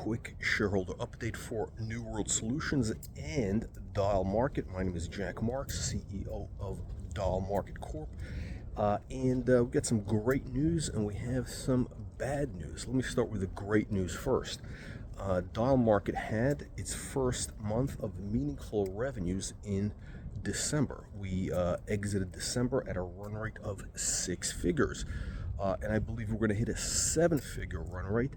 quick shareholder update for New World Solutions and dialMKT. My name is Jack Marks, CEO of dialMKT Corp. And we got some great news and we have some bad news. Let me start with the great news first. dialMKT had its first month of meaningful revenues in December. We exited December at a run rate of 6 figures. And I believe we're going to hit a 7-figure run rate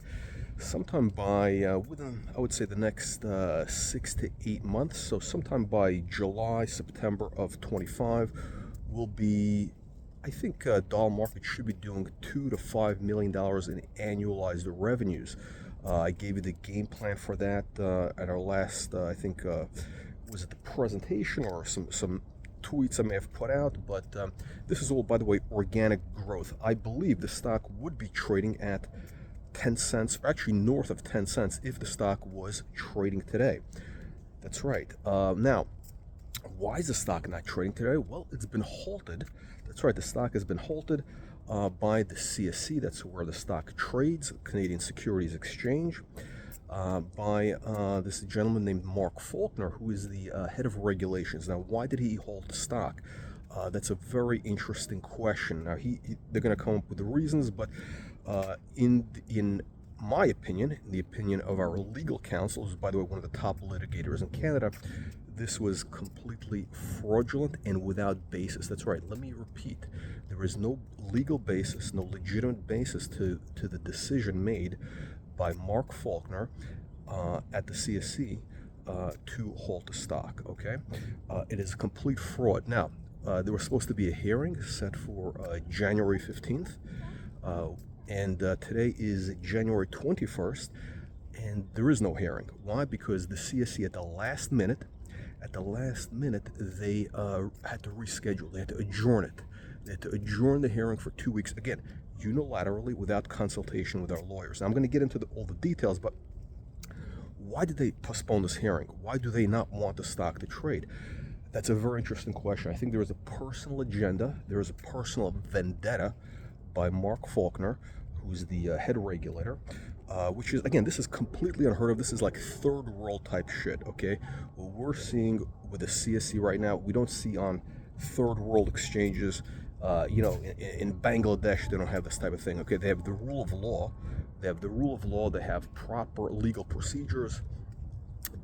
sometime by within, I would say, the next 6 to 8 months. So sometime by July, September of 25, we'll be, I think dialMKT should be doing $2 to $5 million in annualized revenues. I gave you the game plan for that at our last, I think, was it the presentation or some tweets I may have put out, but this is all, by the way, organic growth. I believe the stock would be trading at 10 cents, or actually north of 10 cents if the stock was trading today. That's right. Now, why is the stock not trading today? Well, it's been halted. That's right, the stock has been halted by the CSE. That's where the stock trades, Canadian Securities Exchange, by this gentleman named Mark Faulkner, who is the head of regulations. Now, why did he halt the stock? That's a very interesting question. Now, they're going to come up with the reasons, but in my opinion, in the opinion of our legal counsel, who's, by the way, one of the top litigators in Canada, this was completely fraudulent and without basis. That's right. Let me repeat. There is no legal basis, no legitimate basis to the decision made by Mark Faulkner at the CSE to halt the stock, okay? It is complete fraud. Now, there was supposed to be a hearing set for January 15th, and today is January 21st, and there is no hearing. Why? Because the CSE at the last minute, they had to reschedule. They had to adjourn it. They had to adjourn the hearing for 2 weeks. Again, unilaterally, without consultation with our lawyers. Now, I'm going to get into all the details, but why did they postpone this hearing? Why do they not want the stock to trade? That's a very interesting question. I think there is a personal agenda. There is a personal vendetta by Mark Faulkner, who's the head regulator, which is, again, this is completely unheard of. This is like third world type shit, okay? What we're seeing with the CSE right now, we don't see on third world exchanges. In Bangladesh, they don't have this type of thing, okay? They have the rule of law. They have proper legal procedures.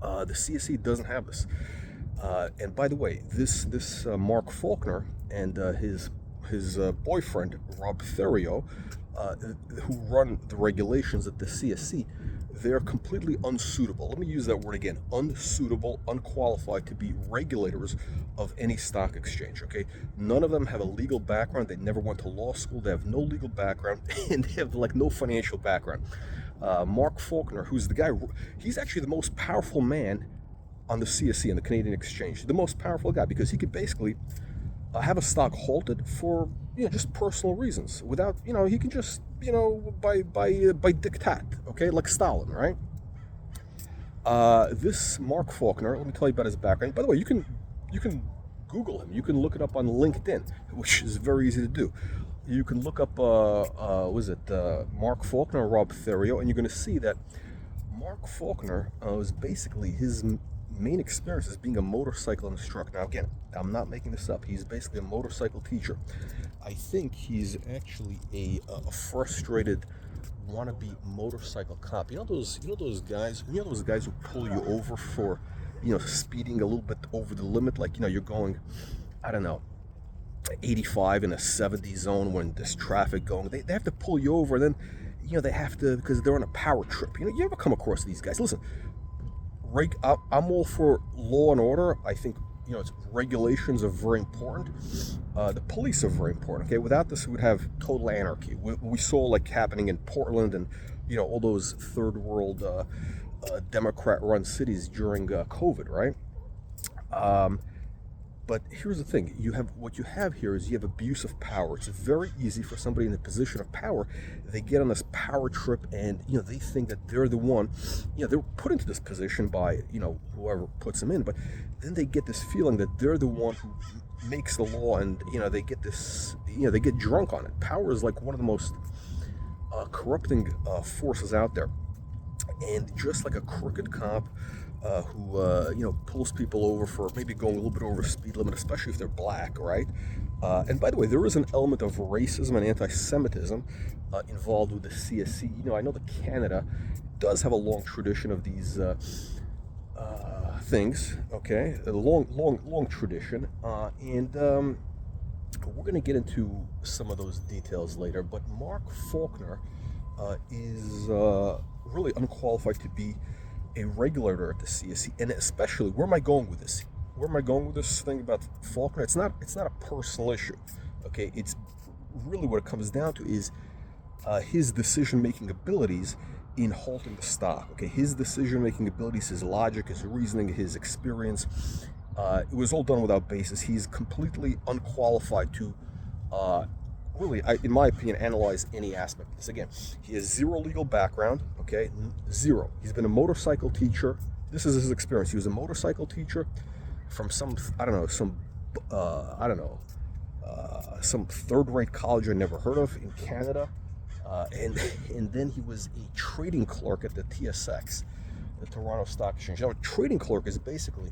The CSE doesn't have this. And by the way, this Mark Faulkner and his boyfriend, Rob Therio, who run the regulations at the CSE, they're completely unsuitable. Let me use that word again. Unsuitable, unqualified to be regulators of any stock exchange, okay? None of them have a legal background. They never went to law school. They have no legal background, and they have, like, no financial background. Mark Faulkner, who's the guy, he's actually the most powerful man on the CSE, and the Canadian Exchange. The most powerful guy, because he could basically have a stock halted for, just personal reasons. Without, he can just, by diktat, okay, like Stalin, right? This Mark Faulkner, let me tell you about his background. By the way, you can Google him. You can look it up on LinkedIn, which is very easy to do. You can look up, Mark Faulkner or Rob Therio, and you're going to see that Mark Faulkner was basically, his main experience is being a motorcycle instructor. Now, again, I'm not making this up. He's basically a motorcycle teacher. I think he's actually a frustrated wannabe motorcycle cop. You know those guys who pull you over for, speeding a little bit over the limit, like, you're going, I don't know, 85 in a 70 zone when there's traffic going. They have to pull you over, and then, they have to, because they're on a power trip. You ever come across these guys? Listen, I'm all for law and order. I think, regulations are very important. The police are very important, okay? Without this, we would have total anarchy. We saw, like, happening in Portland and, all those third world Democrat-run cities during COVID, right? But here's the thing. What you have here is you have abuse of power. It's very easy for somebody in a position of power. They get on this power trip and, they think that they're the one, they're put into this position by, whoever puts them in. But then they get this feeling that they're the one who makes the law, and, they get this, they get drunk on it. Power is like one of the most corrupting forces out there. And just like a crooked cop who pulls people over for maybe going a little bit over speed limit, especially if they're black, right? And by the way, there is an element of racism and anti-Semitism involved with the CSE. I know that Canada does have a long tradition of these things. Okay, a long tradition, and we're going to get into some of those details later. But Mark Faulkner is really unqualified to be a regulator at the CSE, and especially, where am I going with this? Where am I going with this thing about Faulkner? It's not a personal issue, okay? It's really what it comes down to is his decision-making abilities in halting the stock. Okay, his decision-making abilities, his logic, his reasoning, his experience. It was all done without basis. He's completely unqualified to really, in my opinion, analyze any aspect of this. Again, he has zero legal background, okay? Zero. He's been a motorcycle teacher. This is his experience. He was a motorcycle teacher from some third-rate college I never heard of in Canada. And then he was a trading clerk at the TSX, the Toronto Stock Exchange. Now, a trading clerk is basically,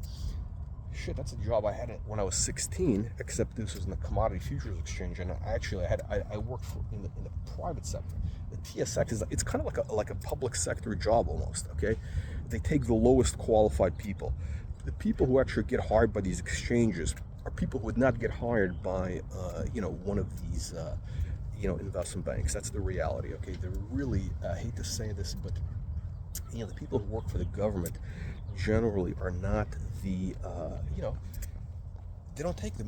that's a job I had when I was 16, except this was in the Commodity Futures Exchange, and I worked in the private sector. The TSX it's kind of like a public sector job almost. Okay, they take the lowest qualified people. The people who actually get hired by these exchanges are people who would not get hired by one of these investment banks. That's the reality. Okay, they're really, I hate to say this, but the people who work for the government generally are not the they don't take the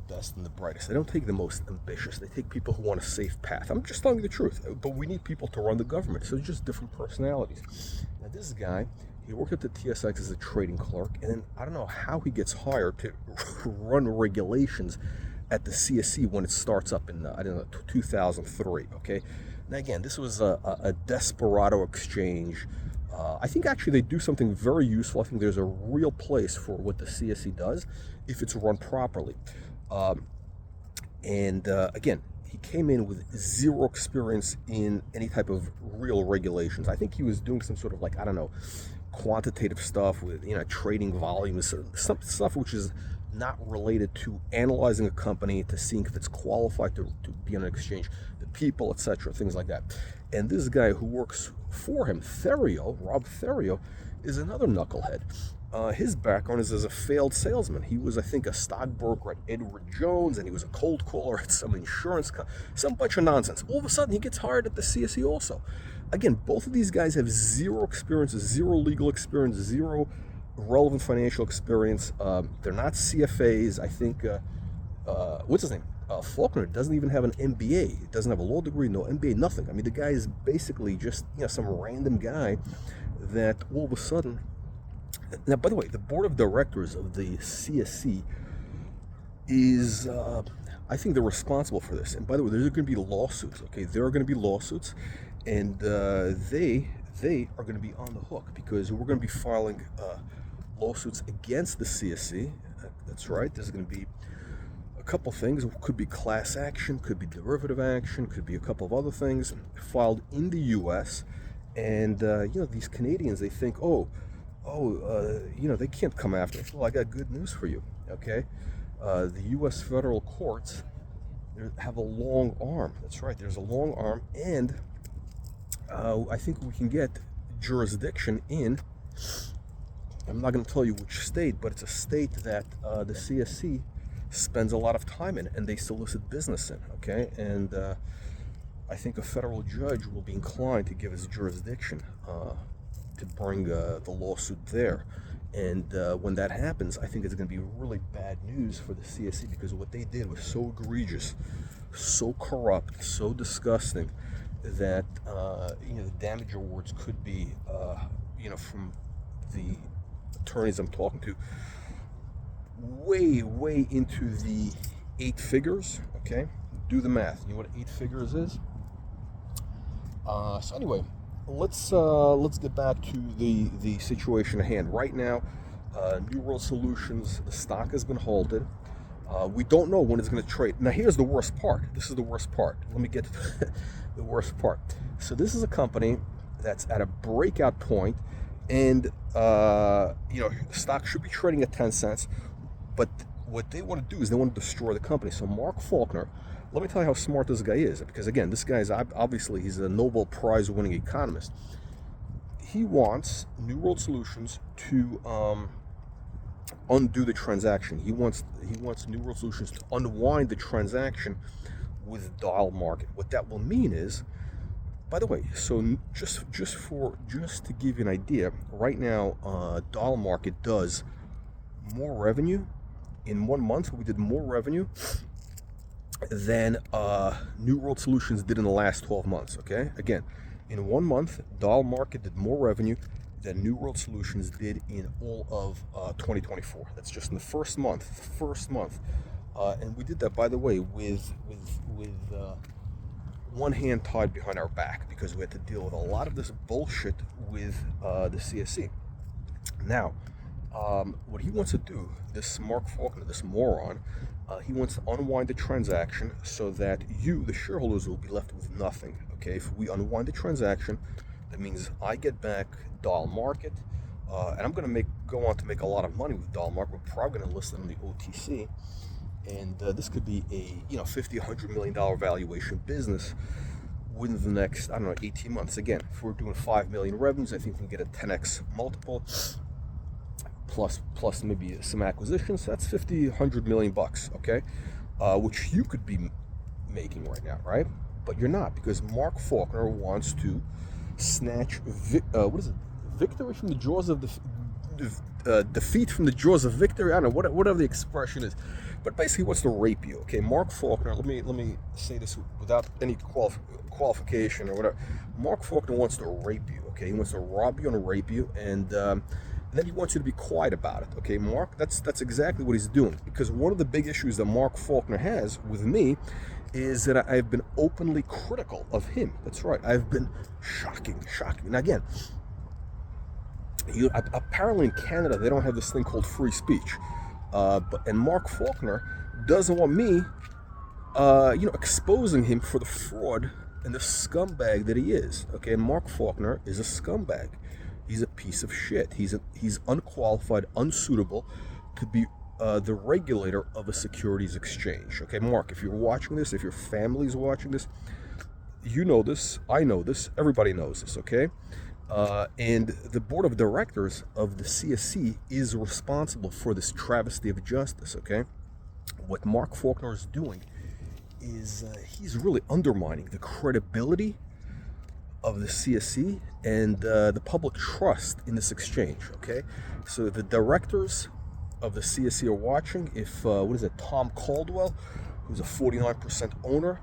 best and the brightest. They don't take the most ambitious. They take people who want a safe path. I'm just telling you the truth. But we need people to run the government, so it's just different personalities. Now, this guy, he worked at the TSX as a trading clerk, and then I don't know how he gets hired to run regulations at the CSE when it starts up in 2003. Okay, now again, this was a desperado exchange. I think actually they do something very useful. I think there's a real place for what the CSE does if it's run properly. Again, he came in with zero experience in any type of real regulations. I think he was doing some sort of quantitative stuff with trading volumes, some stuff which is not related to analyzing a company, to seeing if it's qualified to be on an exchange, the people, etc., things like that. And this guy who works for him, Rob Therio, is another knucklehead. His background is as a failed salesman. He was, I think, a stockbroker at Edward Jones, and he was a cold caller at some insurance company, some bunch of nonsense. All of a sudden, he gets hired at the CSE also. Again, both of these guys have zero experience, zero legal experience, zero relevant financial experience. They're not CFAs. I think, what's his name? Faulkner doesn't even have an MBA. He doesn't have a law degree, no MBA, nothing. I mean, the guy is basically just some random guy that all of a sudden. Now, by the way, the board of directors of the CSE is, I think they're responsible for this. And by the way, there's going to be lawsuits. Okay, there are going to be lawsuits, and they are going to be on the hook because we're going to be filing lawsuits against the CSE. That's right. There's going to be a couple things. It could be class action, could be derivative action, could be a couple of other things filed in the U.S. And these Canadians, they think, they can't come after us. Well, I got good news for you. Okay, the U.S. federal courts have a long arm. That's right. There's a long arm, and I think we can get jurisdiction in. I'm not going to tell you which state, but it's a state that the CSE spends a lot of time in, and they solicit business in. Okay, and I think a federal judge will be inclined to give us jurisdiction to bring the lawsuit there. And when that happens, I think it's going to be really bad news for the CSE because what they did was so egregious, so corrupt, so disgusting that the damage awards could be, from the attorneys I'm talking to, way into the 8 figures. Okay, do the math. You know what 8 figures is? So anyway, let's get back to the situation at hand. Right now, New World Solutions, the stock has been halted. We don't know when it's going to trade. Now, here's the worst part. This is the worst part. Let me get to the worst part. So this is a company that's at a breakout point, and stock should be trading at 10 cents, but what they want to do is they want to destroy the company. So Mark Faulkner, let me tell you how smart this guy is, because again, this guy is obviously, he's a Nobel Prize winning economist. He wants New World Solutions to undo the transaction. He wants New World Solutions to unwind the transaction with dialMKT. What that will mean is, by the way, so just to give you an idea, right now dialMKT does more revenue in 1 month. We did more revenue than New World Solutions did in the last 12 months. Okay, again, in 1 month, dialMKT did more revenue than New World Solutions did in all of 2024. That's just in the first month. And we did that, by the way, with one hand tied behind our back, because we had to deal with a lot of this bullshit with the CSE. Now, what he wants to do, this Mark Faulkner, this moron, he wants to unwind the transaction so that you, the shareholders, will be left with nothing. Okay, if we unwind the transaction, that means I get back dialMKT, and I'm going to go on to make a lot of money with dialMKT. We're probably going to list it on the OTC, and this could be a $50, $100 million valuation business within the next, I don't know, 18 months. Again, if we're doing 5 million revenues, I think we can get a 10x multiple, plus maybe some acquisitions. So that's 50, 100 million bucks, okay, which you could be making right now, right? But you're not, because Mark Faulkner wants to snatch victory from the jaws of defeat from the jaws of victory. I don't know, whatever the expression is, but basically wants to rape you. Okay, Mark Faulkner. Let me say this without any qualification or whatever. Mark Faulkner wants to rape you. Okay, he wants to rob you and rape you, and then he wants you to be quiet about it. Okay, Mark. That's exactly what he's doing. Because one of the big issues that Mark Faulkner has with me is that I've been openly critical of him. That's right. I've been shocking. Now again, apparently in Canada they don't have this thing called free speech, and Mark Faulkner doesn't want me, exposing him for the fraud and the scumbag that he is. Okay, and Mark Faulkner is a scumbag. He's a piece of shit. He's unqualified, unsuitable to be the regulator of a securities exchange. Okay, Mark, if you're watching this, if your family's watching this, you know this, I know this, everybody knows this, okay? And the board of directors of the CSE is responsible for this travesty of justice, okay? What Mark Faulkner is doing is he's really undermining the credibility of the CSE and the public trust in this exchange, okay? So the directors of the CSE are watching. If, Tom Caldwell, who's a 49% owner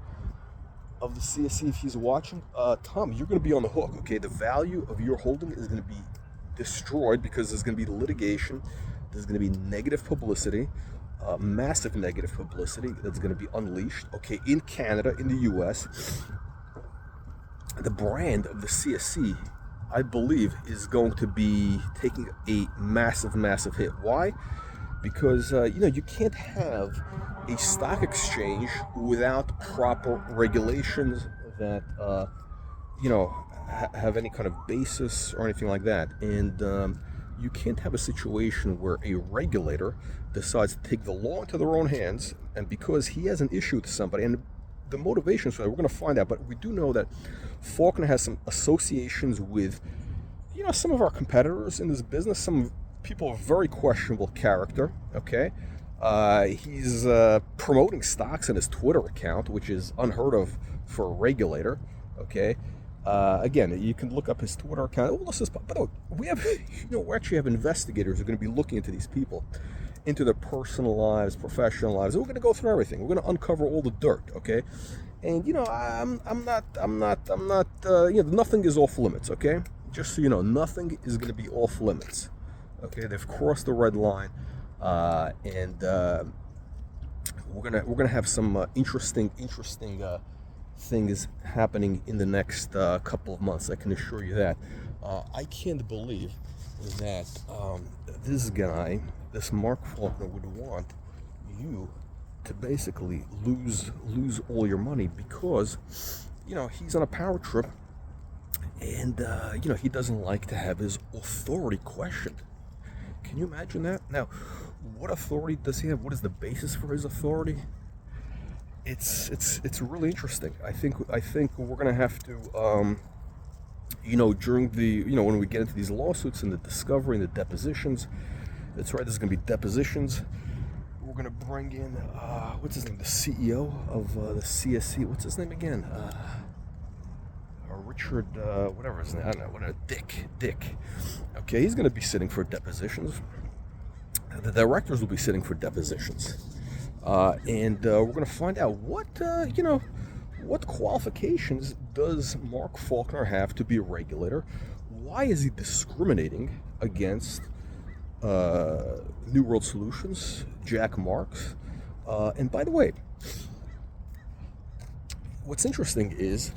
of the CSE, if he's watching, Tom, you're going to be on the hook, okay? The value of your holding is going to be destroyed because there's going to be litigation, there's going to be negative publicity, massive negative publicity that's going to be unleashed, okay, in Canada, in the US. The brand of the CSE, I believe, is going to be taking a massive hit. Why? Because you can't have a stock exchange without proper regulations that have any kind of basis or anything like that. And you can't have a situation where a regulator decides to take the law into their own hands, and because he has an issue with somebody, and the motivations for that, we're going to find out, but we do know that Faulkner has some associations with some of our competitors in this business, some people of very questionable character, okay? He's promoting stocks in his Twitter account, which is unheard of for a regulator, okay? Again, you can look up his Twitter account. By the way, we actually have investigators who are going to be looking into these people, into their personal lives, professional lives. We're going to go through everything. We're going to uncover all the dirt, okay? And nothing is off limits, okay? Just so you know, nothing is going to be off limits. Okay, they've crossed the red line, and we're gonna have some interesting things happening in the next couple of months. I can assure you that. I can't believe that this guy, this Mark Faulkner, would want you to basically lose all your money because he's on a power trip. And, he doesn't like to have his authority questioned. Can you imagine that? Now, what authority does he have? What is the basis for his authority? It's really interesting. I think we're gonna have to, during the, when we get into these lawsuits and the discovery and the depositions. That's right. There's gonna be depositions. We're gonna bring in what's his name? The CEO of the CSE. What's his name again? Richard, whatever his name. I don't know. Whatever. Dick. Okay, he's gonna be sitting for depositions. The directors will be sitting for depositions. And we're going to find out what qualifications does Mark Faulkner have to be a regulator? Why is he discriminating against New World Solutions, Jack Marks? And by the way, what's interesting is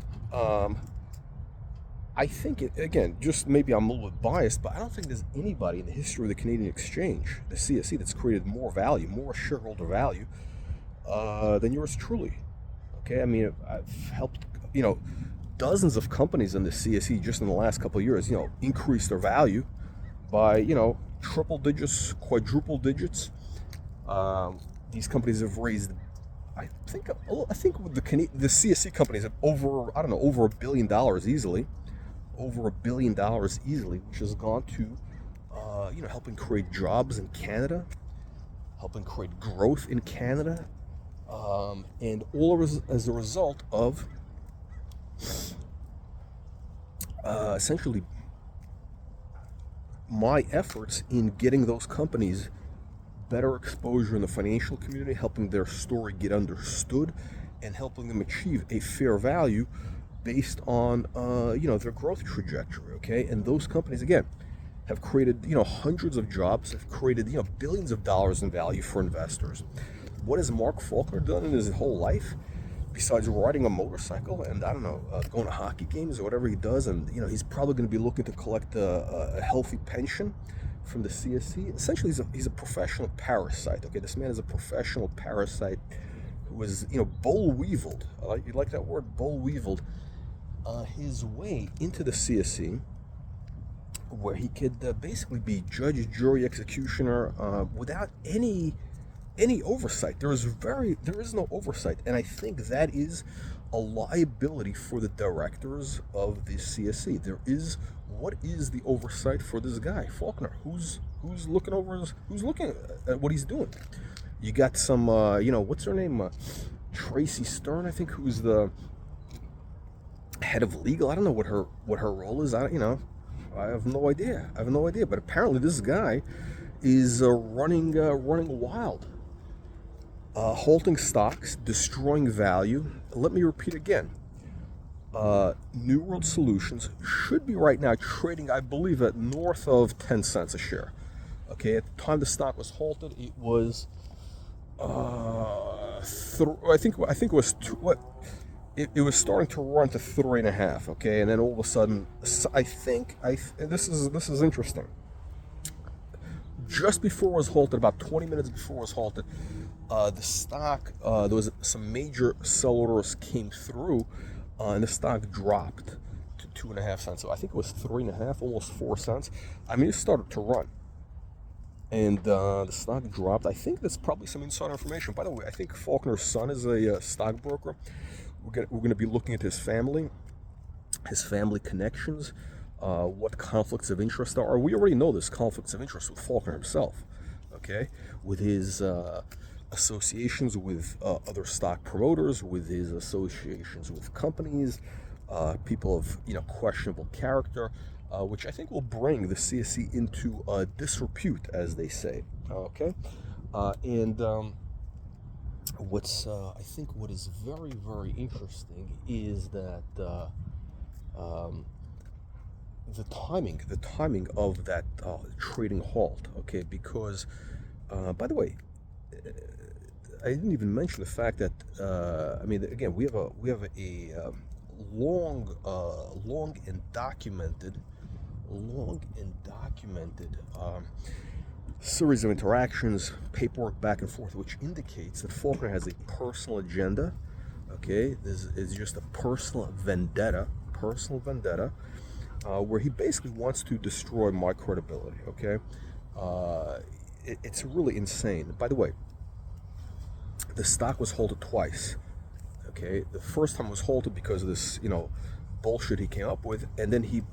I think, again, just maybe I'm a little bit biased, but I don't think there's anybody in the history of the Canadian Exchange, the CSE, that's created more value, more shareholder value than yours truly. Okay, I mean, I've helped, dozens of companies in the CSE just in the last couple of years, increase their value by, triple digits, quadruple digits. These companies have raised, I think with the CSE companies have over $1 billion easily. Over $1 billion easily, which has gone to, helping create jobs in Canada, helping create growth in Canada, and all as a result of essentially my efforts in getting those companies better exposure in the financial community, helping their story get understood, and helping them achieve a fair value based on their growth trajectory. Okay, and those companies again have created hundreds of jobs, have created billions of dollars in value for investors. What has Mark Faulkner done in his whole life besides riding a motorcycle and going to hockey games or whatever he does? And he's probably going to be looking to collect a healthy pension from the CSE. Essentially, he's a professional parasite. Okay, this man is a professional parasite who was boll-weevilled. You like that word, boll-weevilled? His way into the CSE, where he could basically be judge, jury, executioner without any oversight. There is no oversight, and I think that is a liability for the directors of the CSE. What is the oversight for this guy Faulkner? Who's looking at what he's doing? You got some what's her name? Tracy Stern, I think, who's the head of legal. I don't know what her role is. I have no idea. But apparently this guy is running wild, halting stocks, destroying value. Let me repeat again. New World Solutions should be right now trading, I believe, at north of 10 cents a share. Okay, at the time the stock was halted, it was I think it was it was starting to run to 3.5. Okay, and then all of a sudden, this is interesting. Just before it was halted, about 20 minutes before it was halted, the stock, there was some major sell orders came through, and the stock dropped to 2.5 cents. So I think it was 3.5, almost 4 cents. I mean, it started to run, and the stock dropped. I think that's probably some insider information. By the way, I think Faulkner's son is a stockbroker. We're going to be looking at his family connections, what conflicts of interest are. We already know there's conflicts of interest with Faulkner himself, okay, with his associations with other stock promoters, with his associations with companies, people of questionable character, which I think will bring the CSE into disrepute, as they say. Okay, and I think what is very, very interesting is that the timing of that trading halt. Okay, because by the way, I didn't even mention the fact that again, we have a long and documented series of interactions, paperwork back and forth, which indicates that Faulkner has a personal agenda. Okay, this is just a personal vendetta, where he basically wants to destroy my credibility. Okay, it's really insane. By the way, the stock was halted twice. Okay, the first time was halted because of this, bullshit he came up with, and then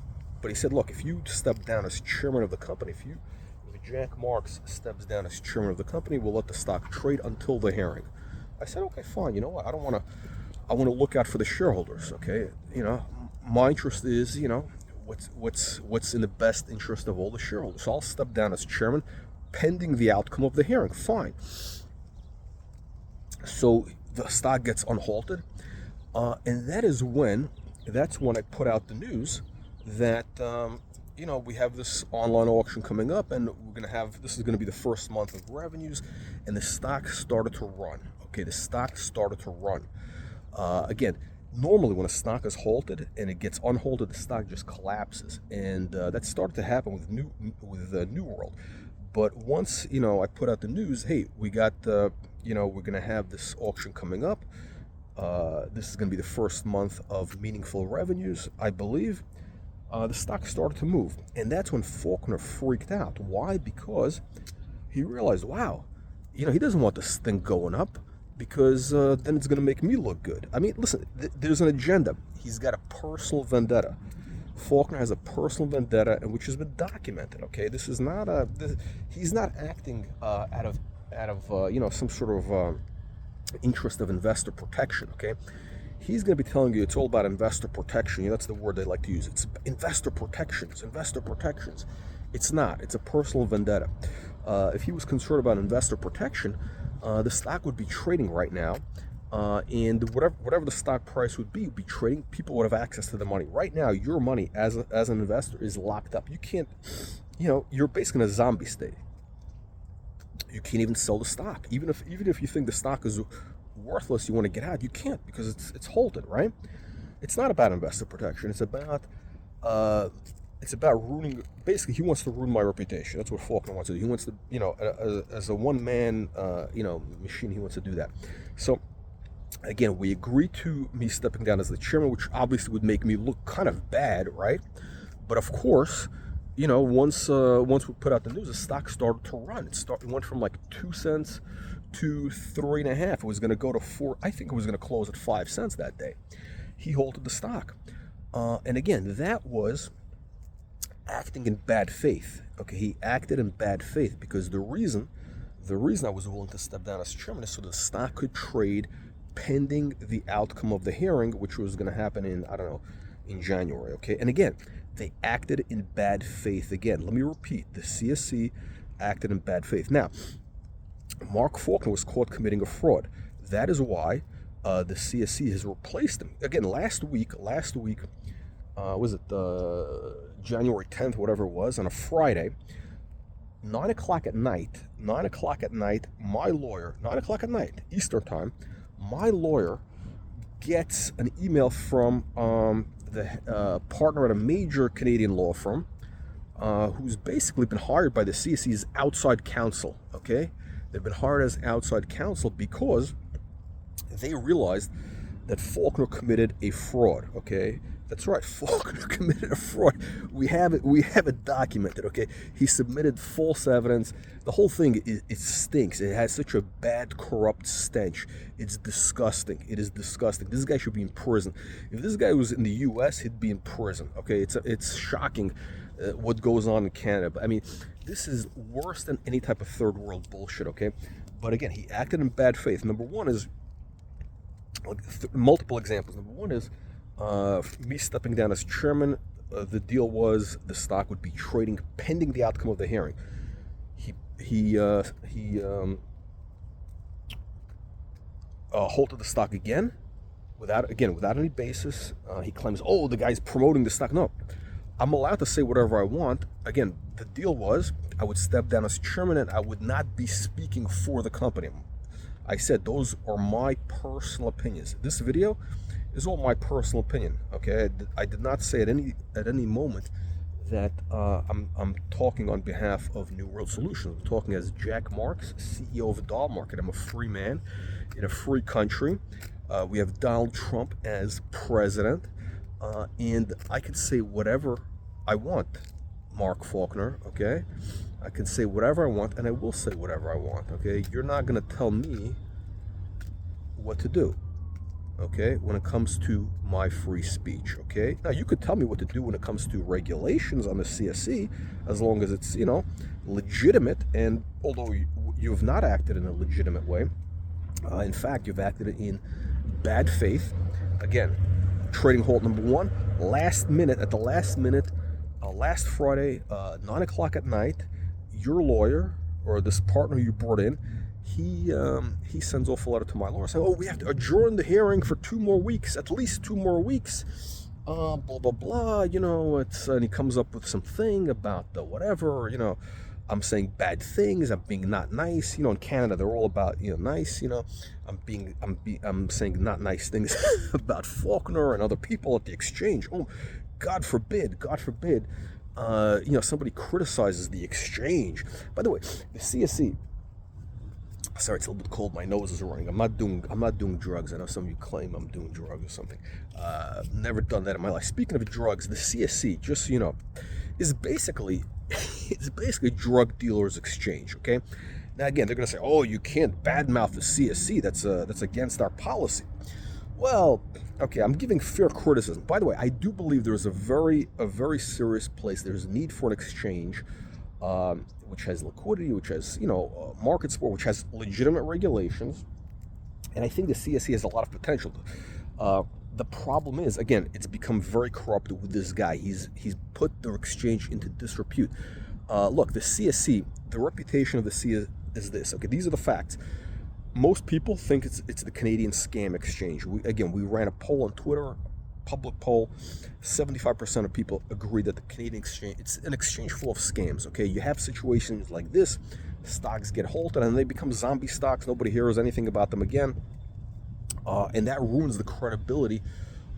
but he said, look, if you step down as chairman of the company, if Jack Marks steps down as chairman of the company, we'll let the stock trade until the hearing. I said, okay, fine. You know what? I want to look out for the shareholders. Okay, my interest is, what's in the best interest of all the shareholders. So I'll step down as chairman, pending the outcome of the hearing. Fine. So the stock gets unhalted, and that's when I put out the news that we have this online auction coming up, and this is going to be the first month of revenues, and the stock started to run. Okay, the stock started to run. Again, normally when a stock is halted and it gets unhalted, the stock just collapses, and that started to happen with New World. But once I put out the news, hey, we got we're going to have this auction coming up. This is going to be the first month of meaningful revenues, I believe. The stock started to move, and that's when Faulkner freaked out. Why? Because he realized, wow, he doesn't want this thing going up, because then it's going to make me look good. I mean, listen, there's an agenda. He's got a personal vendetta. Faulkner has a personal vendetta, which has been documented. Okay, this is not he's not acting out of some sort of interest of investor protection. Okay, he's going to be telling you it's all about investor protection. That's the word they like to use. It's investor protections. It's not. It's a personal vendetta. If he was concerned about investor protection, the stock would be trading right now, and whatever the stock price would be trading. People would have access to the money. Right now, your money as an investor is locked up. You can't, you're basically in a zombie state. You can't even sell the stock. Even if you think the stock is worthless, you want to get out, you can't, because it's halted, right? It's not about investor protection. It's about ruining. Basically, he wants to ruin my reputation. That's what Faulkner wants to do. He wants to, as a one-man, machine, he wants to do that. So, again, we agreed to me stepping down as the chairman, which obviously would make me look kind of bad, right? But of course, once we put out the news, the stock started to run. It went from like 2 cents to 3.5. It was going to go to 4. I think it was going to close at 5 cents that day. He halted the stock, and again, that was acting in bad faith. Okay, he acted in bad faith, because the reason I was willing to step down as chairman is so the stock could trade pending the outcome of the hearing, which was going to happen in January. Okay, and again, they acted in bad faith. Again, let me repeat: the CSE acted in bad faith. Now, Mark Faulkner was caught committing a fraud. That is why the CSE has replaced him. Again, last week, was it January 10th, whatever it was, on a Friday, 9 o'clock at night, my lawyer, 9 o'clock at night, Eastern time, my lawyer gets an email from the partner at a major Canadian law firm, who's basically been hired by the CSE's outside counsel. Okay, they've been hired as outside counsel because they realized that Faulkner committed a fraud. Okay, that's right, Faulkner committed a fraud. We have it documented. Okay, he submitted false evidence. The whole thing, it stinks. It has such a bad, corrupt stench. It's disgusting. It is disgusting. This guy should be in prison. If this guy was in the U.S., he'd be in prison. Okay, it's shocking what goes on in Canada. But I mean, this is worse than any type of third world bullshit. Okay, but again, he acted in bad faith. Number one is multiple examples. Number one is me stepping down as chairman. The deal was the stock would be trading pending the outcome of the hearing. He halted the stock again without any basis. He claims, the guy's promoting the stock. No, I'm allowed to say whatever I want. Again, the deal was I would step down as chairman and I would not be speaking for the company. I said those are my personal opinions. This video is all my personal opinion. Okay, I did not say at any moment that I'm talking on behalf of New World Solutions. I'm talking as Jack Marks, CEO of dialMKT. I'm a free man in a free country. We have Donald Trump as president, and I can say whatever I want, Mark Faulkner, okay? I can say whatever I want, and I will say whatever I want, okay? You're not going to tell me what to do, okay, when it comes to my free speech, okay? Now, you could tell me what to do when it comes to regulations on the CSE, as long as it's, legitimate, and although you have not acted in a legitimate way, in fact, you've acted in bad faith. Again, trading halt number one, last minute, last Friday, 9 o'clock at night, your lawyer, or this partner you brought in, he sends off a letter to my lawyer saying, oh, we have to adjourn the hearing for 2 more weeks, at least 2 more weeks, blah, blah, blah, and he comes up with something about the whatever, I'm saying bad things, I'm being not nice, in Canada, they're all about, nice, I'm saying not nice things about Faulkner and other people at the exchange. Oh, God forbid, somebody criticizes the exchange. By the way, the CSE, sorry, it's a little bit cold. My nose is running. I'm not doing drugs. I know some of you claim I'm doing drugs or something. Never done that in my life. Speaking of drugs, the CSE, just so you know, is basically drug dealers exchange. Okay. Now again, they're going to say, oh, you can't badmouth the CSE. That's against our policy. Well, okay, I'm giving fair criticism. By the way, I do believe there's a very serious place. There's a need for an exchange. Which has liquidity, which has, market support, which has legitimate regulations. And I think the CSE has a lot of potential. The problem is, again, it's become very corrupt with this guy. He's put the exchange into disrepute. Look, the CSE, the reputation of the CSE is this. Okay, these are the facts. Most people think it's the Canadian scam exchange. We ran a poll on Twitter, public poll. 75% of people agree that the Canadian exchange, it's an exchange full of scams. Okay, you have situations like this, stocks get halted and they become zombie stocks. Nobody hears anything about them again, and that ruins the credibility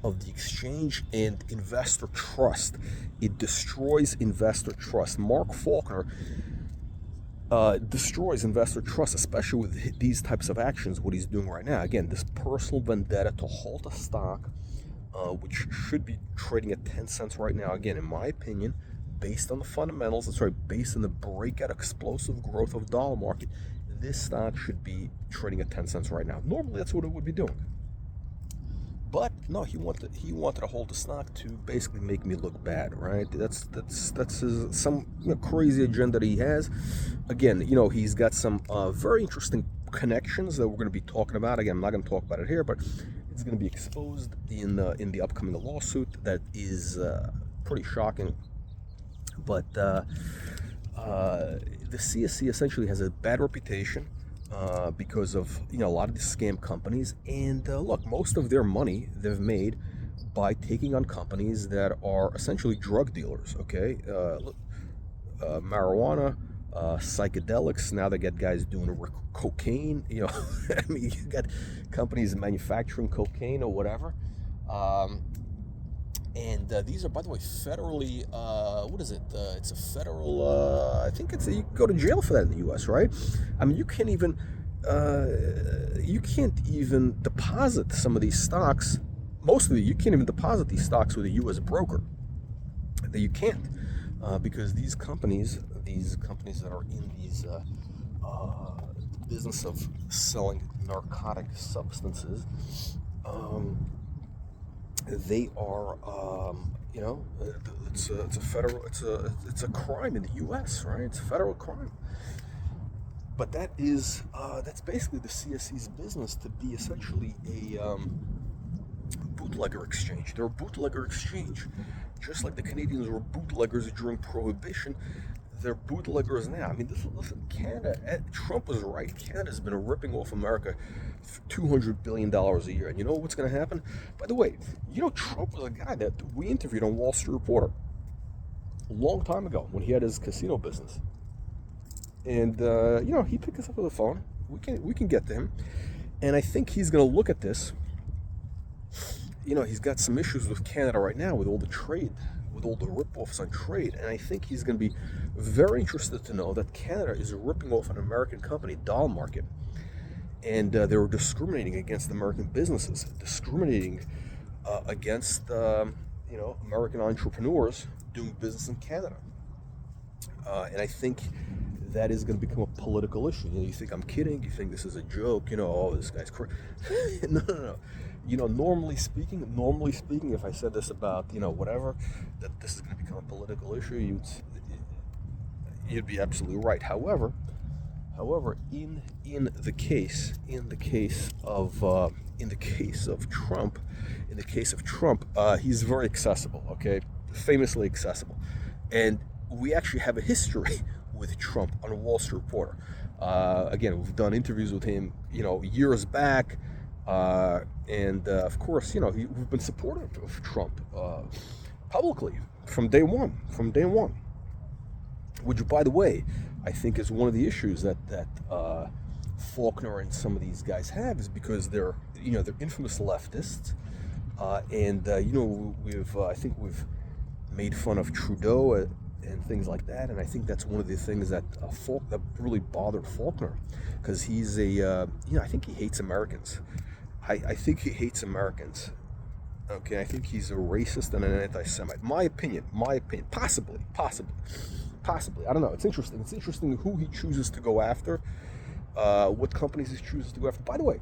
of the exchange and investor trust. It destroys investor trust. Mark Faulkner destroys investor trust, especially with these types of actions, what he's doing right now. Again, this personal vendetta to halt a stock, which should be trading at 10 cents right now. Again, in my opinion, based on the fundamentals, based on the breakout explosive growth of dollar market, this stock should be trading at 10 cents right now. Normally, that's what it would be doing. But no, he wanted to hold the stock to basically make me look bad, right? That's some crazy agenda that he has. Again, he's got some very interesting connections that we're going to be talking about. Again, I'm not going to talk about it here, but it's going to be exposed in the upcoming lawsuit that is pretty shocking. But the CSE essentially has a bad reputation because of a lot of the scam companies. And look, most of their money they've made by taking on companies that are essentially drug dealers. Okay, marijuana. Psychedelics. Now they get guys doing cocaine. I mean, you got companies manufacturing cocaine or whatever. And these are, by the way, federally. What is it? It's a federal. I think you can go to jail for that in the U.S. Right? I mean, you can't even deposit some of these stocks. You can't even deposit these stocks with a U.S. broker. That you can't. Because these companies that are in these business of selling narcotic substances, they are, it's a crime in the U.S., right? It's a federal crime. But that's basically the CSE's business, to be essentially a bootlegger exchange. They're a bootlegger exchange. Just like the Canadians were bootleggers during Prohibition, they're bootleggers now. I mean, listen, Canada, Trump was right. Canada's been ripping off America for $200 billion a year. And you know what's going to happen? By the way, Trump was a guy that we interviewed on Wall Street Reporter a long time ago when he had his casino business. And, he picked us up on the phone. We can get to him. And I think he's going to look at this. He's got some issues with Canada right now with all the trade, with all the rip-offs on trade. And I think he's going to be very interested to know that Canada is ripping off an American company, dialMKT. And they were discriminating against American businesses, discriminating against, American entrepreneurs doing business in Canada. And I think that is going to become a political issue. You think I'm kidding? You think this is a joke? Oh, this guy's crazy. No. Normally speaking, if I said this about, whatever, that this is going to become a political issue, you'd be absolutely right. However, in the case of Trump, he's very accessible. Okay, famously accessible, and we actually have a history with Trump on Wall Street Reporter. Again, we've done interviews with him, years back, and of course, we've been supportive of Trump publicly from day one. Which, by the way, I think is one of the issues that Faulkner and some of these guys have, is because they're infamous leftists, and I think we've made fun of Trudeau and things like that, and I think that's one of the things that really bothered Faulkner, because he's I think he hates Americans. I think he hates Americans. Okay, I think he's a racist and an anti-Semite. My opinion. Possibly. I don't know. It's interesting. It's interesting who he chooses to go after, what companies he chooses to go after. By the way,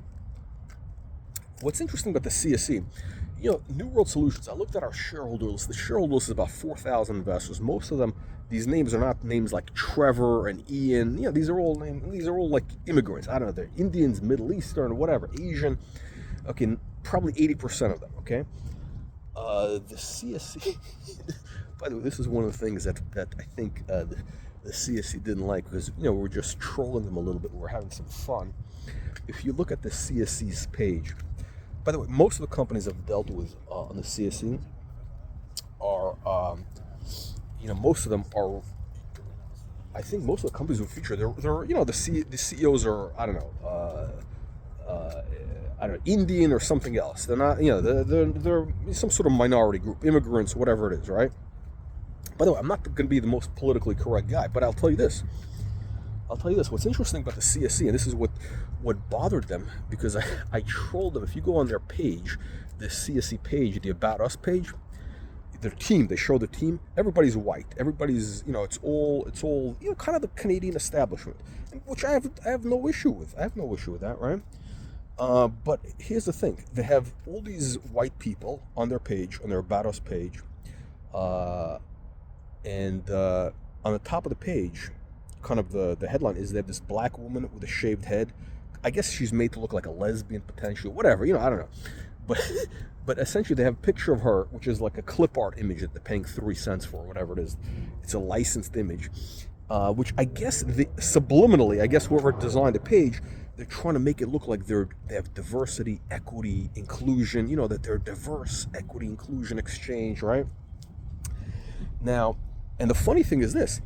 what's interesting about the CSE, New World Solutions, I looked at our shareholder list. The shareholder list is about 4,000 investors. Most of them, these names are not names like Trevor and Ian. These are all like immigrants. I don't know. They're Indians, Middle Eastern, whatever, Asian. Okay, probably 80% of them, okay? The CSE, by the way, this is one of the things that I think the CSE didn't like, because, we're just trolling them a little bit. We're having some fun. If you look at the CSE's page, by the way, most of the companies I've dealt with on the CSE are, most of them are, I think most of the companies we feature, they're the CEOs are, I don't know, Indian or something else. They're not, they're some sort of minority group, immigrants, whatever it is, right? By the way, I'm not going to be the most politically correct guy, but I'll tell you this. What's interesting about the CSE, and this is what bothered them, because I trolled them. If you go on their page, the CSE page, the About Us page, their team, they show the team. Everybody's white. Everybody's, it's all, kind of the Canadian establishment, which I have no issue with. I have no issue with that, right? But here's the thing: they have all these white people on their page, on their About Us page, and on the top of the page, kind of the headline is, they have this black woman with a shaved head. I guess she's made to look like a lesbian, potentially, whatever. I don't know, but essentially they have a picture of her, which is like a clip art image that they're paying 3 cents for, whatever it is. It's a licensed image, which I guess subliminally, I guess whoever designed the page, they're trying to make it look like they have diversity, equity, inclusion. That they're diverse, equity, inclusion, exchange, right? Now, and the funny thing is this: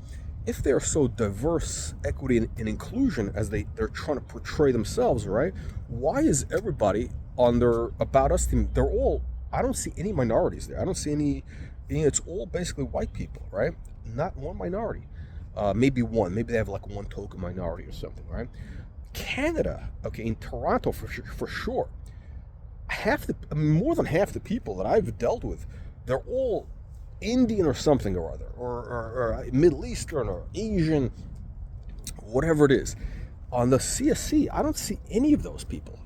if they're so diverse, equity, and inclusion as they're trying to portray themselves, right? Why is everybody on their About Us team, they're all, I don't see any minorities there. I don't see any, it's all basically white people, right? Not one minority. Maybe one. Maybe they have like one token minority or something, right? Canada, okay, in Toronto for sure, more than half the people that I've dealt with, they're all Indian or something or other, or Middle Eastern or Asian, whatever it is. On the CSE, I don't see any of those people,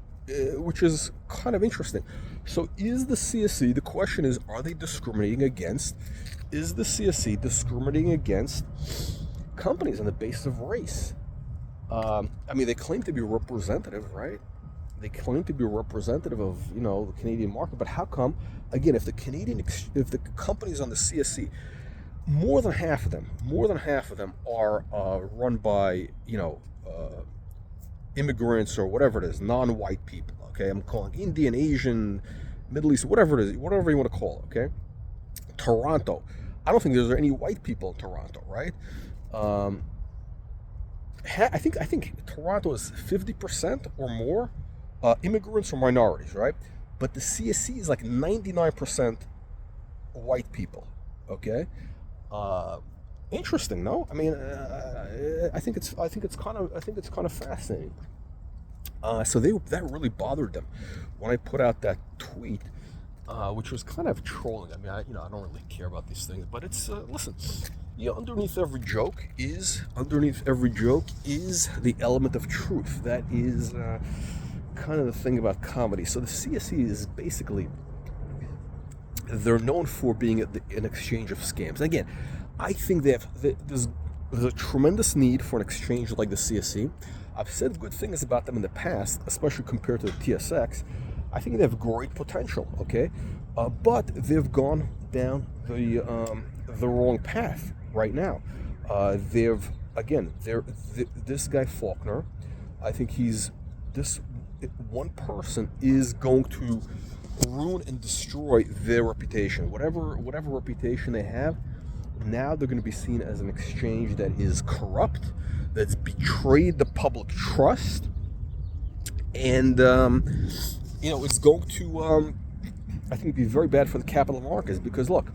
which is kind of interesting. So is the CSE, the question is, are they discriminating against, is the CSE discriminating against companies on the basis of race? They claim to be representative, right? They claim to be representative of, the Canadian market, but how come, again, if the companies on the CSE, more than half of them are run by, immigrants or whatever it is, non-white people, okay? I'm calling Indian, Asian, Middle East, whatever it is, whatever you want to call it, okay? Toronto, I don't think there's any white people in Toronto, right? I think Toronto is 50% or more immigrants or minorities, right? But the CSE is like 99% white people. Okay, interesting, no? I think it's kind of fascinating. So that really bothered them when I put out that tweet which was kind of trolling. I mean, I don't really care about these things, but it's listen. Underneath every joke is the element of truth. That is kind of the thing about comedy. So the CSE is basically, they're known for being an exchange of scams. Again, I think there's a tremendous need for an exchange like the CSE. I've said good things about them in the past, especially compared to the TSX. I think they have great potential, okay? But they've gone down the wrong path right now. This guy Faulkner, I think this one person is going to ruin and destroy their reputation. Whatever reputation they have, now they're going to be seen as an exchange that is corrupt, that's betrayed the public trust, and it's going to, I think, be very bad for the capital markets. Because look,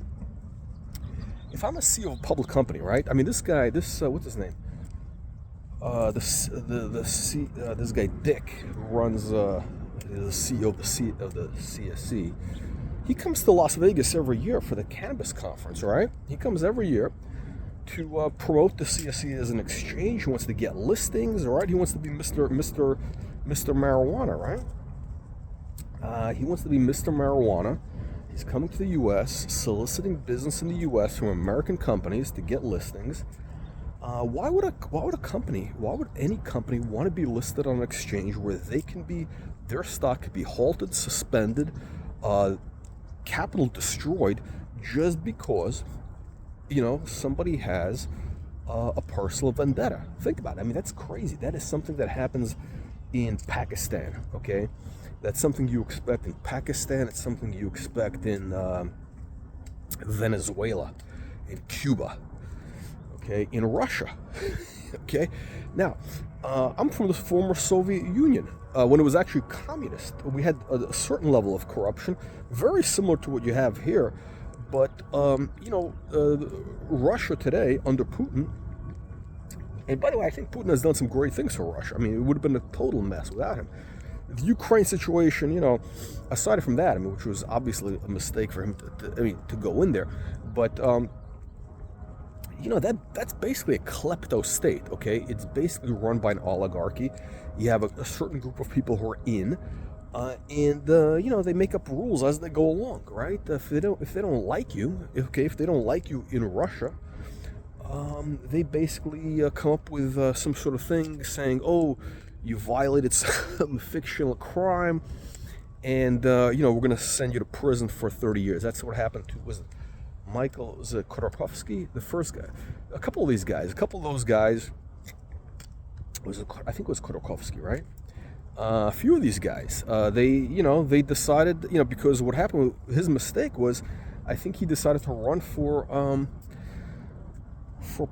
if I'm a CEO of a public company, right? I mean, this guy, what's his name? This guy Dick, who runs the CEO of the CSE. He comes to Las Vegas every year for the cannabis conference, right? He comes every year to promote the CSE as an exchange. He wants to get listings, right? He wants to be Mr. Marijuana, right? He wants to be Mr. Marijuana. He's coming to the U.S., soliciting business in the U.S. from American companies to get listings. Why would any company want to be listed on an exchange where their stock could be halted, suspended, capital destroyed, just because somebody has a personal vendetta? Think about it. I mean, that's crazy. That is something that happens in Pakistan, okay? That's something you expect in Pakistan. It's something you expect in Venezuela, in Cuba, okay, in Russia, okay? Now, I'm from the former Soviet Union. When it was actually communist, we had a certain level of corruption, very similar to what you have here. But, Russia today, under Putin, and by the way, I think Putin has done some great things for Russia. I mean, it would have been a total mess without him. The Ukraine situation, aside from that, I mean, which was obviously a mistake for him to go in there, but that's basically a klepto state, okay? It's basically run by an oligarchy. You have a certain group of people who are in, and they make up rules as they go along, right? If they don't like you, if they don't like you in Russia, they basically come up with some sort of thing saying, oh, you violated some fictional crime, and we're going to send you to prison for 30 years. That's what happened to Michael Khodorkovsky, the first guy. A couple of those guys, I think it was Khodorkovsky, right? A few of these guys, they decided, because what happened, his mistake was, I think he decided to run for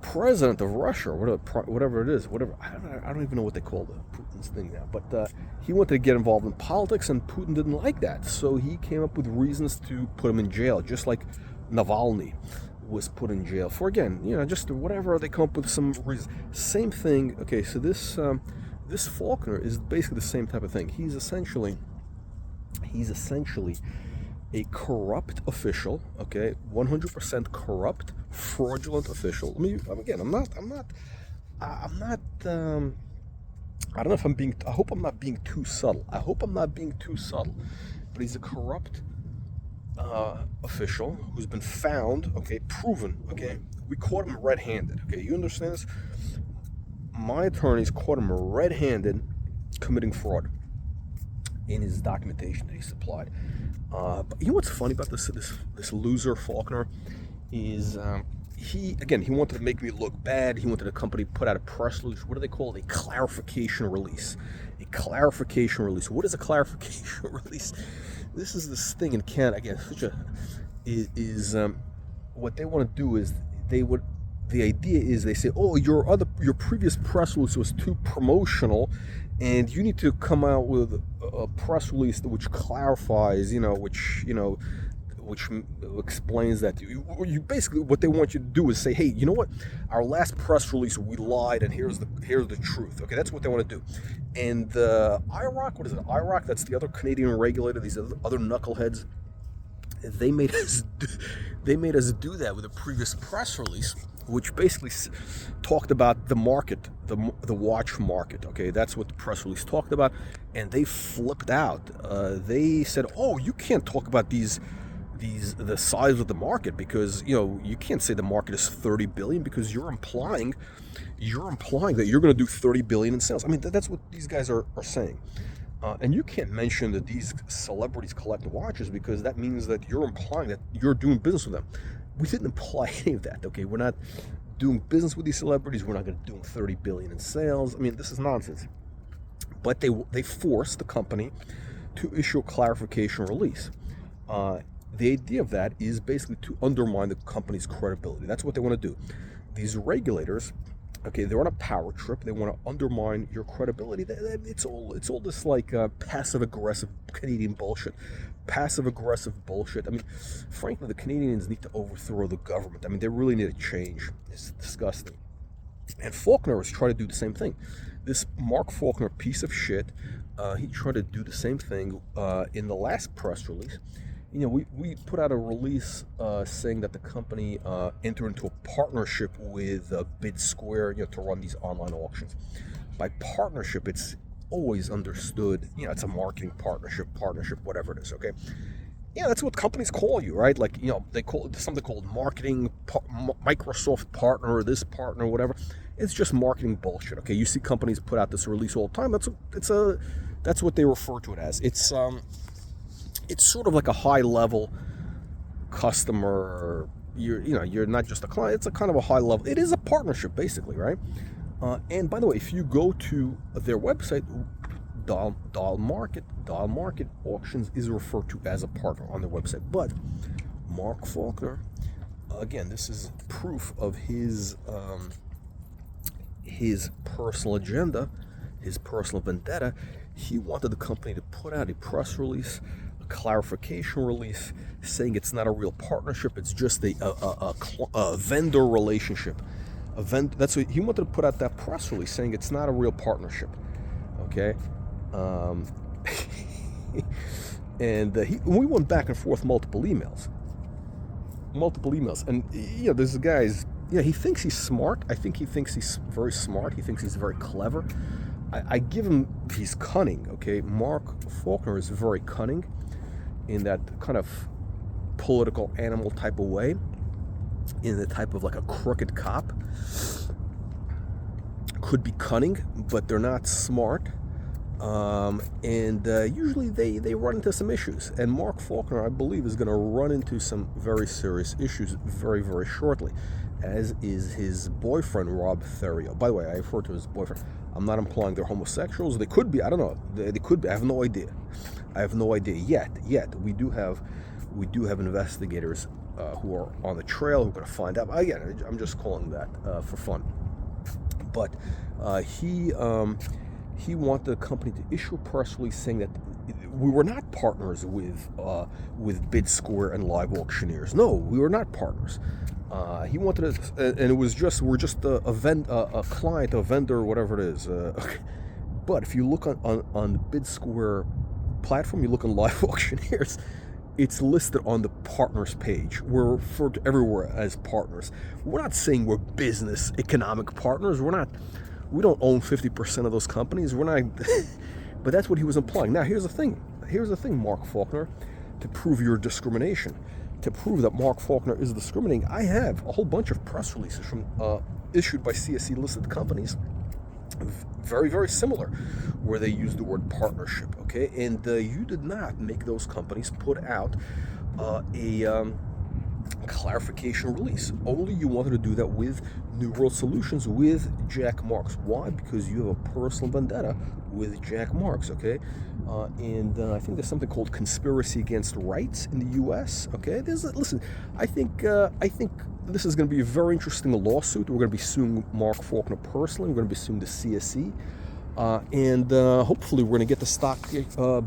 president of Russia, or whatever it is, I don't even know what they call Putin's thing now, but he wanted to get involved in politics, and Putin didn't like that, so he came up with reasons to put him in jail, just like Navalny was put in jail for, again, just whatever, they come up with some reason. Same thing. Okay, so this Faulkner is basically the same type of thing. He's essentially a corrupt official, okay, 100% corrupt, fraudulent official. I mean, again, I don't know if I hope I'm not being too subtle. But he's a corrupt official who's been found, okay, proven, okay. We caught him red-handed, okay. You understand this? My attorneys caught him red-handed committing fraud in his documentation that he supplied. But you know what's funny about this loser Faulkner is he wanted to make me look bad. He wanted the company to put out a press release. What do they call it? A clarification release. A clarification release. What is a clarification release? This is this thing in Canada. Again, what they want to do is the idea is they say, oh, your previous press release was too promotional, and you need to come out with a press release which clarifies, which explains that. You basically, what they want you to do is say, hey, you know what? Our last press release, we lied, and here's the truth. Okay, that's what they want to do. And IROC, what is it? IROC, that's the other Canadian regulator. These other knuckleheads. they made us do that with a previous press release, which basically talked about the market, the watch market. Okay, that's what the press release talked about, and they flipped out. They said, "Oh, you can't talk about the size of the market, because you can't say the market is 30 billion, because you're implying that you're going to do 30 billion in sales." I mean, that's what these guys are saying. And you can't mention that these celebrities collect watches, because that means that you're implying that you're doing business with them. We didn't imply any of that, okay? We're not doing business with these celebrities. We're not going to do 30 billion in sales. I mean, this is nonsense. But they forced the company to issue a clarification release. The idea of that is basically to undermine the company's credibility. That's what they want to do. These regulators, okay, they're on a power trip. They want to undermine your credibility. It's all this like passive-aggressive Canadian bullshit. Passive-aggressive bullshit. I mean, frankly, the Canadians need to overthrow the government. I mean, they really need a change. It's disgusting. And Faulkner is trying to do the same thing. This Mark Faulkner piece of shit, he tried to do the same thing in the last press release. We put out a release saying that the company entered into a partnership with BidSquare, to run these online auctions. By partnership, it's always understood, it's a marketing partnership, whatever it is, okay? Yeah, that's what companies call you, right? Like, they call it something called marketing, Microsoft partner, this partner, whatever. It's just marketing bullshit, okay? You see companies put out this release all the time. That's what they refer to it as. It's sort of like a high-level customer. You're not just a client. It's a kind of a high level. It is a partnership, basically, right? And by the way, if you go to their website, dialMKT Auctions is referred to as a partner on their website. But Mark Faulkner, again, this is proof of his personal agenda, his personal vendetta. He wanted the company to put out a press release, clarification release, saying it's not a real partnership, it's just a vendor relationship. That's what he wanted to put out, that press release saying it's not a real partnership. Okay, and we went back and forth multiple emails, and this guy's he thinks he's smart. I think he thinks he's very smart. He thinks he's very clever. I give him, he's cunning. Okay, Mark Faulkner is very cunning in that kind of political animal type of way, in the type of like a crooked cop. Could be cunning, but they're not smart. And usually they run into some issues. And Mark Faulkner, I believe, is going to run into some very serious issues very, very shortly, as is his boyfriend, Rob Theriault. By the way, I refer to his boyfriend. I'm not implying they're homosexuals. They could be. I don't know. They could be. I have no idea. Yet. We do have investigators who are on the trail, who are going to find out. Again, I'm just calling that for fun. But he wanted the company to issue a press release saying that we were not partners with BidSquare and Live Auctioneers. No, we were not partners. He wanted us, and it was just, we're just a client, a vendor, whatever it is. But if you look on the BidSquare platform, you look on Live Auctioneers, it's listed on the partners page. We're referred to everywhere as partners. We're not saying we're business economic partners. We don't own 50% of those companies. We're not. But that's what he was implying. Now, here's the thing, Mark Faulkner, to prove your discrimination, to prove that Mark Faulkner is discriminating, I have a whole bunch of press releases from issued by CSE listed companies, very, very similar, where they use the word partnership, okay? And you did not make those companies put out a clarification release. Only you wanted to do that with New World Solutions, with Jack Marks. Why? Because you have a personal vendetta with Jack Marks, okay? And I think there's something called conspiracy against rights in the U.S., okay? Listen, I think this is going to be a very interesting lawsuit. We're going to be suing Mark Faulkner personally. We're going to be suing the CSE. And hopefully we're going to get the stock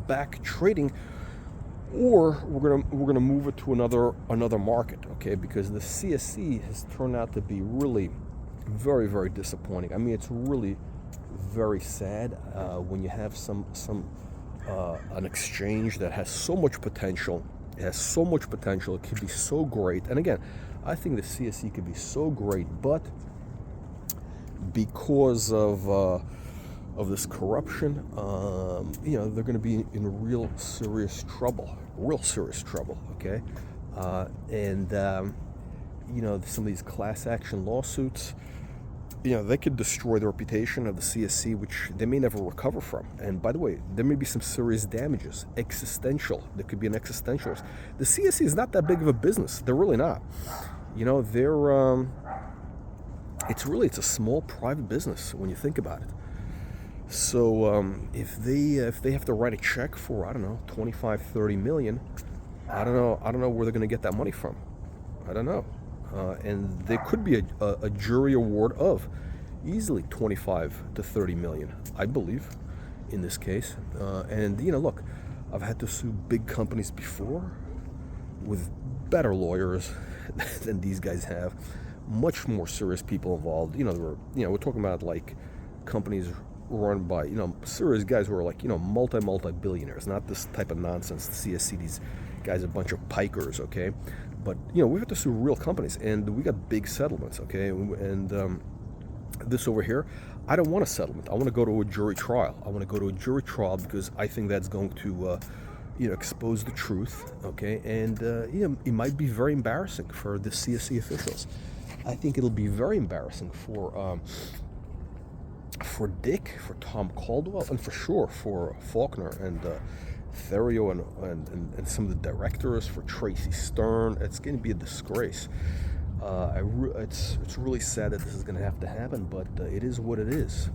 back trading, or we're gonna move it to another market, okay? Because the CSE has turned out to be really very, very disappointing. I mean, it's really very sad when you have an exchange that has so much potential It has so much potential. It could be so great. And again, I think the CSE could be so great, but because of this corruption, they're going to be in real serious trouble. Okay, and some of these class action lawsuits, they could destroy the reputation of the CSE, which they may never recover from. And by the way, there may be some serious damages, existential. There could be an existential risk. The CSE is not that big of a business. They're really not. It's a small private business when you think about it. So if they have to write a check for, I don't know, 25, 30 million, I don't know where they're going to get that money from. I don't know. And there could be a jury award of easily 25 to 30 million, I believe, in this case. And look, I've had to sue big companies before with better lawyers than these guys have. Much more serious people involved. We're talking about like companies run by serious guys who are like multi-billionaires, not this type of nonsense. The CSC, these guys, a bunch of pikers, okay? But we have to sue real companies, and we got big settlements, okay? And this over here, I don't want a settlement. I want to go to a jury trial. I want to go to a jury trial because I think that's going to expose the truth, okay? And it might be very embarrassing for the CSC officials. I think it'll be very embarrassing for Dick, for Tom Caldwell, and for sure for Faulkner and Therio and some of the directors, for Tracy Stern. It's going to be a disgrace. It's really sad that this is going to have to happen, but it is what it is.